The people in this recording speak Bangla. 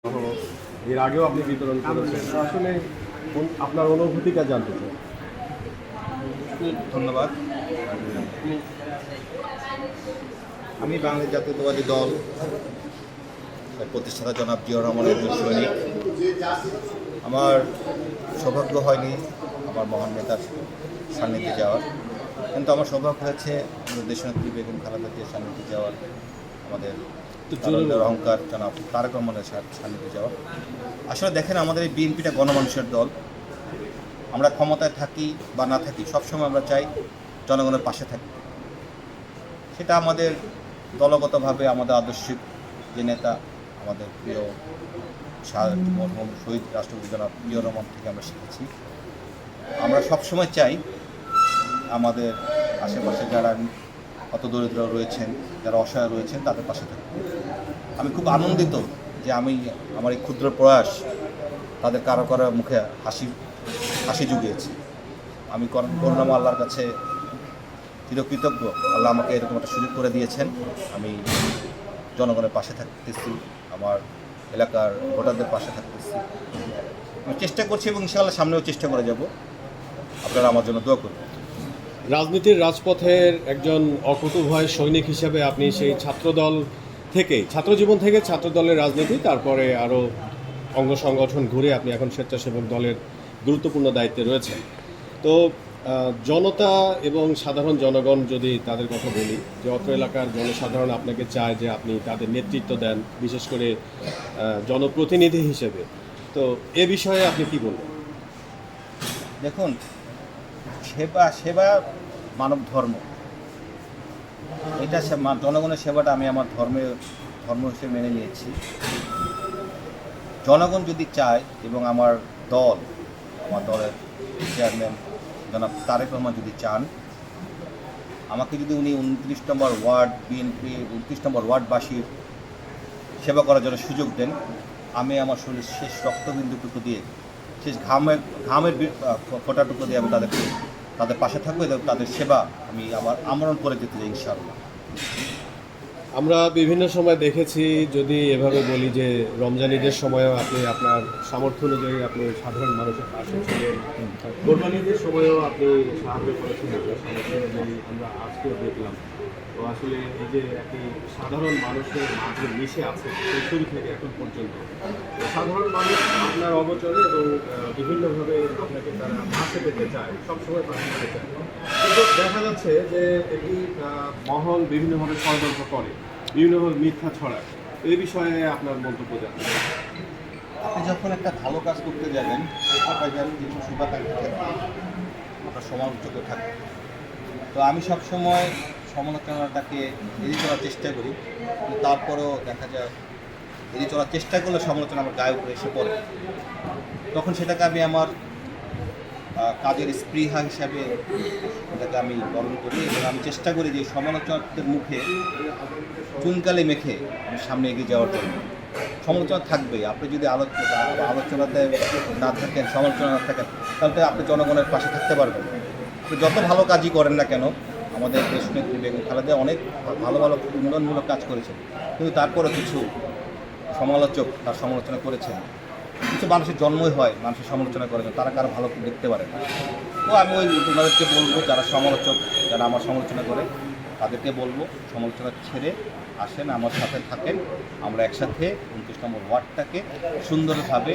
এর আগেও আপনি বিতরণ করেছেন, আসলে আপনার অনুভূতিটা জানতে চাই। ধন্যবাদ। আমি বাংলাদেশ জাতীয়তাবাদী দল প্রতিষ্ঠাতা জনাব জিয়াউর রহমানের একজন সৈনিক। আমার সৌভাগ্য হয়নি আমার মহান নেতার সান্নিধ্যে যাওয়ার, কিন্তু আমার সৌভাগ্য হয়েছে আমাদের দেশনেত্রী বেগম খালেদা জিয়ার সান্নিধ্যে যাওয়ার, আমাদের অহংকার জনাব তারেক রহমানের সান্নিধ্যে যাওয়ার। আসলে দেখেন, আমাদের এই বিএনপিটা গণমানুষের দল। আমরা ক্ষমতায় থাকি বা না থাকি, সবসময় আমরা চাই জনগণের পাশে থাকি। সেটা আমাদের দলগতভাবে আমাদের আদর্শিক যে নেতা, আমাদের প্রিয় মরহুম শহীদ রাষ্ট্রপতি জনাব জিয়াউর রহমান থেকে আমরা শিখেছি। আমরা সবসময় চাই আমাদের আশেপাশে যারা হতদরিদ্র রয়েছেন, যারা অসহায় রয়েছেন, তাদের পাশে থাকি। আমি খুব আনন্দিত যে আমি আমার এই ক্ষুদ্র প্রয়াস তাদের কারো কারো মুখে হাসি জুগিয়েছি। আমি করুণাম আল্লাহর কাছে চিরকৃতজ্ঞ। আল্লাহ আমাকে এরকম একটা সুযোগ করে দিয়েছেন। আমি জনগণের পাশে থাকতেছি, আমার এলাকার ভোটারদের পাশে থাকতেছি। আমি চেষ্টা করছি এবং ইনশাআল্লাহ সামনেও চেষ্টা করে যাব। আপনারা আমার জন্য দোয়া করবেন। রাজনীতির রাজপথের একজন অকুতোভয় সৈনিক হিসেবে আপনি সেই ছাত্রদল থেকে, ছাত্রজীবন থেকে ছাত্রদলের রাজনীতি, তারপরে আরও অঙ্গ সংগঠন ঘুরে আপনি এখন স্বেচ্ছাসেবক দলের গুরুত্বপূর্ণ দায়িত্বে রয়েছেন। তো জনতা এবং সাধারণ জনগণ, যদি তাদের কথা বলি, যে অত্র এলাকার জনসাধারণ আপনাকে চায় যে আপনি তাদের নেতৃত্ব দেন, বিশেষ করে জনপ্রতিনিধি হিসেবে, তো এ বিষয়ে আপনি কি বলবেন? দেখুন, সেবা মানব ধর্ম। এটা জনগণের সেবাটা আমি আমার ধর্ম হিসেবে মেনে নিয়েছি। জনগণ যদি চায় এবং আমার দলের চেয়ারম্যান জনাব তারেক রহমান যদি চান, আমাকে যদি উনি 29 নম্বর ওয়ার্ড বিএনপি 29 নম্বর ওয়ার্ডবাসীর সেবা করার জন্য সুযোগ দেন, আমি আমার শরীরের শেষ রক্তবিন্দুটুকু দিয়ে, শেষ ঘামের ফোঁটাটুকু দিয়ে আমি তাদের পাশে থাকবো এবং তাদের সেবা আমি আমার আমরণ করে যেতে চাই ইনশাআল্লাহ। আমরা বিভিন্ন সময় দেখেছি, যদি এভাবে বলি, যে রমজান ঈদের সময়ও আপনি আপনার সামর্থ্য অনুযায়ী আপনি সাধারণ মানুষের পাশে ছিলেন, কোরবানি ঈদের সময়ও আপনি সাহায্য করেছেন আপনার সামর্থ্য অনুযায়ী, আমরা আজকেও দেখলাম। তো আসলে এই যে একটি সাধারণ মানুষের মাঝে মিশে আছে সেই শুরু থেকে এখন পর্যন্ত, সাধারণ মানুষ আপনার অবচরে এবং বিভিন্নভাবে আপনাকে তারা পাশে পেতে চায়, সবসময় পাশে পেতে চায়, কিন্তু দেখা যাচ্ছে যে একটি মহল বিভিন্নভাবে ষড়যন্ত্র করে, বিভিন্নভাবে মিথ্যা ছড়ায়। এই বিষয়ে আপনার মন্তব্য জানেন? আপনি যখন একটা ভালো কাজ করতে যাবেন, কিছু শুভাকাঙ্ক্ষী থাকবে, আপনার সমালোচক থাকবে। তো আমি সবসময় সমালোচনাটাকে এড়িয়ে চলার চেষ্টা করি, কিন্তু তারপরেও দেখা যায় এড়িয়ে চলার চেষ্টা করলে সমালোচনা আমার গায়ে উপরে এসে পড়ে। তখন সেটাকে আমি আমার কাজের স্পৃহা হিসাবে এটাকে আমি বরণ করি এবং আমি চেষ্টা করি যে সমালোচকদের মুখে চুনকালি মেখে আমি সামনে এগিয়ে যাওয়ার জন্য। সমালোচনা থাকবেই, আপনি যদি আলোচনাতে না থাকেন, সমালোচনা না থাকেন, তাহলে আপনি জনগণের পাশে থাকতে পারবেন। আপনি যত ভালো কাজই করেন না কেন, আমাদের দেশনেত্রী বেগম খালেদা অনেক ভালো ভালো উন্নয়নমূলক কাজ করেছেন, কিন্তু তারপরে কিছু সমালোচক তার সমালোচনা করেছেন। কিছু মানুষের জন্মই হয় মানুষের সমালোচনা করেন, তারা কারো ভালো দেখতে পারে না। তো আমি ওনাদেরকে বলবো, যারা সমালোচক, যারা আমার সমালোচনা করে, তাদেরকে বলবো সমালোচনা ছেড়ে আসেন, আমার সাথে থাকেন, আমরা একসাথে 29 নম্বর ওয়ার্ডটাকে সুন্দরভাবে